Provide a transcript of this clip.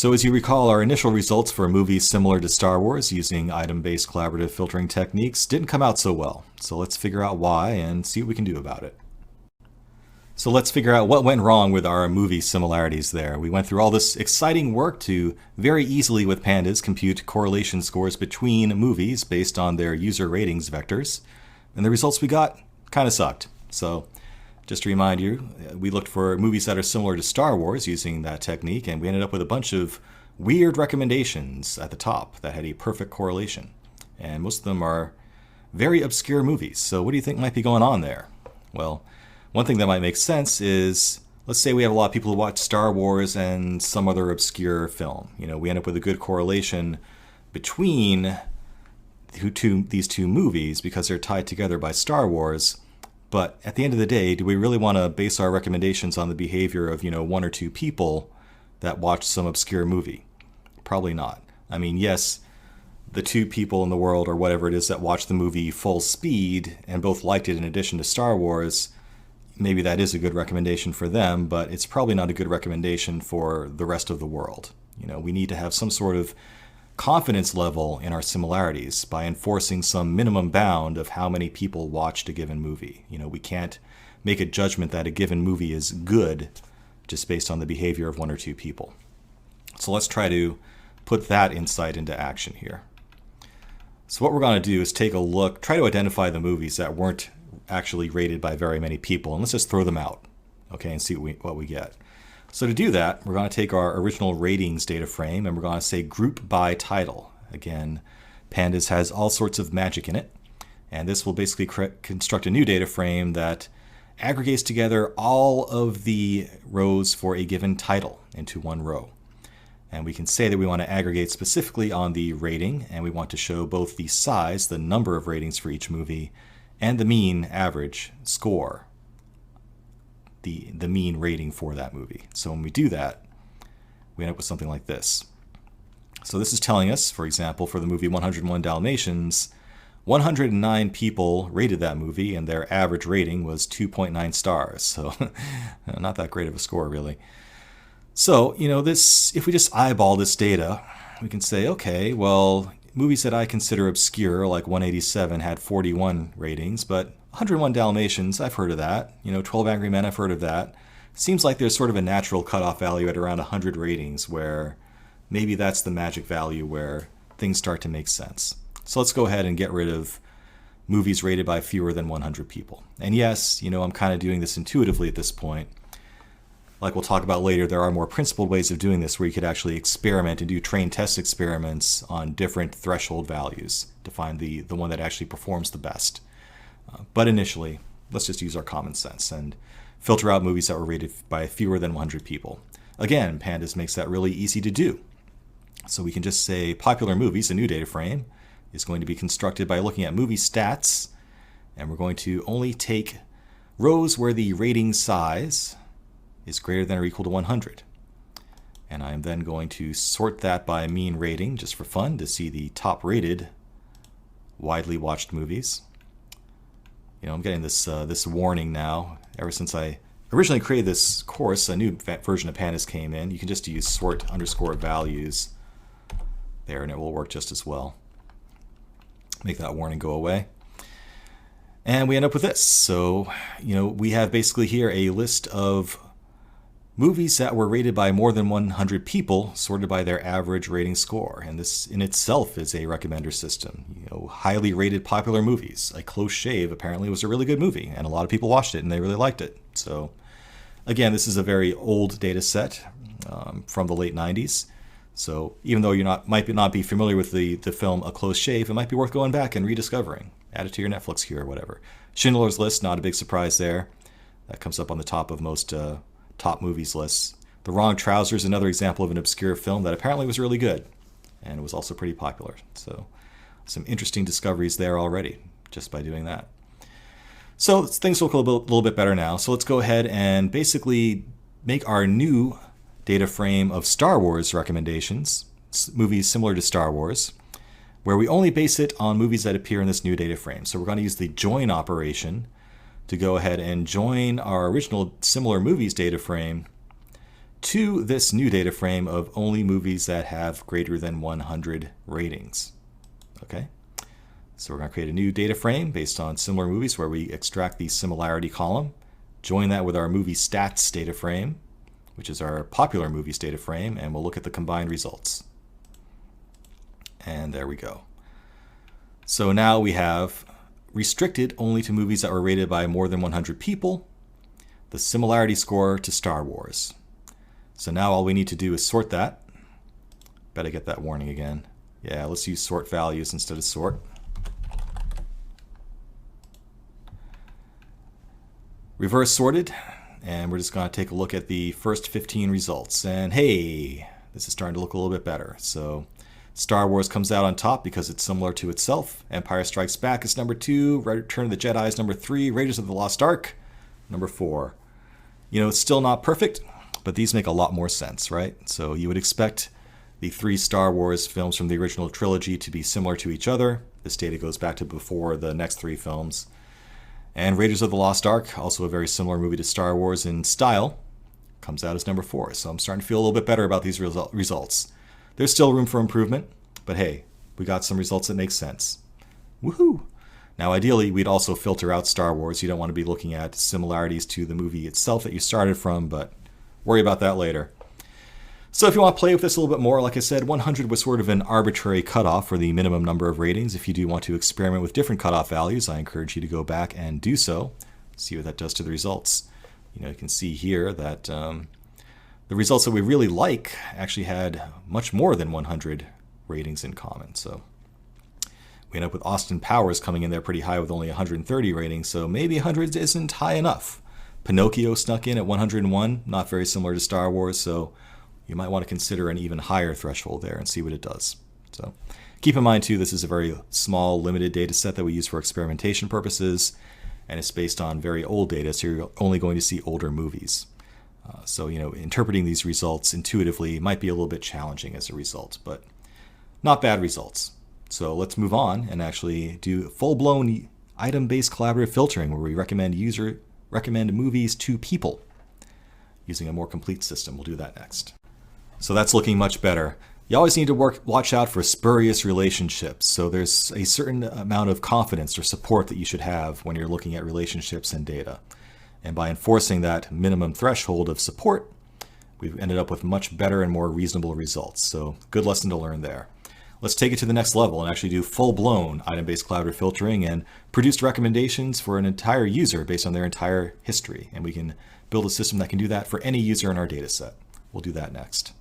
So as you recall, our initial results for movies similar to Star Wars using item-based collaborative filtering techniques didn't come out so well. So let's figure out why and see what we can do about it. So let's figure out what went wrong with our movie similarities there. We went through all this exciting work to very easily with pandas compute correlation scores between movies based on their user ratings vectors. And the results we got kind of sucked. So just to remind you, we looked for movies that are similar to Star Wars using that technique, and we ended up with a bunch of weird recommendations at the top that had a perfect correlation. And most of them are very obscure movies. So what do you think might be going on there? Well, one thing that might make sense is, let's say we have a lot of people who watch Star Wars and some other obscure film. We end up with a good correlation between these two movies because they're tied together by Star Wars. But at the end of the day, do we really want to base our recommendations on the behavior of, one or two people that watched some obscure movie? Probably not. I mean, yes, the two people in the world or whatever it is that watched the movie full speed and both liked it in addition to Star Wars, maybe that is a good recommendation for them, but it's probably not a good recommendation for the rest of the world. We need to have some sort of confidence level in our similarities by enforcing some minimum bound of how many people watched a given movie. We can't make a judgment that a given movie is good just based on the behavior of one or two people. So let's try to put that insight into action here. So what we're going to do is take a look, try to identify the movies that weren't actually rated by very many people, and let's just throw them out, okay, and see what we get. So to do that, we're going to take our original ratings data frame and we're going to say group by title. Again, Pandas has all sorts of magic in it, and this will basically construct a new data frame that aggregates together all of the rows for a given title into one row. And we can say that we want to aggregate specifically on the rating, and we want to show both the size, the number of ratings for each movie, and the mean average score, the mean rating for that movie. So when we do that, we end up with something like this. So this is telling us, for example, for the movie 101 Dalmatians, 109 people rated that movie and their average rating was 2.9 stars. So not that great of a score, really. So, if we just eyeball this data, we can say, okay, well, movies that I consider obscure, like 187, had 41 ratings, but 101 Dalmatians, I've heard of that. 12 Angry Men, I've heard of that. Seems like there's sort of a natural cutoff value at around 100 ratings where maybe that's the magic value where things start to make sense. So let's go ahead and get rid of movies rated by fewer than 100 people. And yes, I'm kind of doing this intuitively at this point. Like we'll talk about later, there are more principled ways of doing this where you could actually experiment and do train test experiments on different threshold values to find the one that actually performs the best. But initially, let's just use our common sense and filter out movies that were rated by fewer than 100 people. Again, Pandas makes that really easy to do. So we can just say popular movies, a new data frame, is going to be constructed by looking at movie stats, and we're going to only take rows where the rating size is greater than or equal to 100. And I'm then going to sort that by mean rating just for fun to see the top rated widely watched movies. I'm getting this warning now. Ever since I originally created this course, a new version of Pandas came in. You can just use sort underscore values there and it will work just as well. Make that warning go away. And we end up with this. So, we have basically here a list of movies that were rated by more than 100 people, sorted by their average rating score. And this in itself is a recommender system. Highly rated popular movies. A Close Shave apparently was a really good movie, and a lot of people watched it and they really liked it. So again, this is a very old data set from the late 90s. So even though you might not be familiar with the film A Close Shave, it might be worth going back and rediscovering. Add it to your Netflix queue or whatever. Schindler's List, not a big surprise there. That comes up on the top of most top movies lists. The Wrong Trousers, another example of an obscure film that apparently was really good, and it was also pretty popular. So some interesting discoveries there already, just by doing that. So things look a little bit better now. So let's go ahead and basically make our new data frame of Star Wars recommendations, movies similar to Star Wars, where we only base it on movies that appear in this new data frame. So we're going to use the join operation to go ahead and join our original similar movies data frame to this new data frame of only movies that have greater than 100 ratings. Okay, so we're going to create a new data frame based on similar movies where we extract the similarity column, join that with our movie stats data frame, which is our popular movies data frame, and we'll look at the combined results. And there we go. So now we have restricted only to movies that were rated by more than 100 people, the similarity score to Star Wars. So now all we need to do is sort that. Better get that warning again. Yeah, let's use sort values instead of sort. Reverse sorted, and we're just going to take a look at the first 15 results. And hey, this is starting to look a little bit better. So Star Wars comes out on top because it's similar to itself. Empire Strikes Back is number 2. Return of the Jedi is number 3. Raiders of the Lost Ark, number 4. You know, it's still not perfect, but these make a lot more sense, right? So you would expect the 3 Star Wars films from the original trilogy to be similar to each other. This data goes back to before the next 3 films. And Raiders of the Lost Ark, also a very similar movie to Star Wars in style, comes out as number 4. So I'm starting to feel a little bit better about these results. There's still room for improvement, but hey, we got some results that make sense. Woohoo! Now ideally, we'd also filter out Star Wars. You don't want to be looking at similarities to the movie itself that you started from, but worry about that later. So if you want to play with this a little bit more, like I said, 100 was sort of an arbitrary cutoff for the minimum number of ratings. If you do want to experiment with different cutoff values, I encourage you to go back and do so. See what that does to the results. You can see here that the results that we really like actually had much more than 100 ratings in common. So we end up with Austin Powers coming in there pretty high with only 130 ratings, so maybe 100 isn't high enough. Pinocchio snuck in at 101, not very similar to Star Wars, so you might want to consider an even higher threshold there and see what it does. So keep in mind too, this is a very small, limited data set that we use for experimentation purposes, and it's based on very old data, so you're only going to see older movies. So interpreting these results intuitively might be a little bit challenging as a result, but not bad results. So let's move on and actually do full-blown item-based collaborative filtering where we recommend movies to people using a more complete system. We'll do that next. So that's looking much better. You always need to watch out for spurious relationships. So there's a certain amount of confidence or support that you should have when you're looking at relationships and data. And by enforcing that minimum threshold of support, we've ended up with much better and more reasonable results. So good lesson to learn there. Let's take it to the next level and actually do full-blown item-based collaborative filtering and produce recommendations for an entire user based on their entire history. And we can build a system that can do that for any user in our data set. We'll do that next.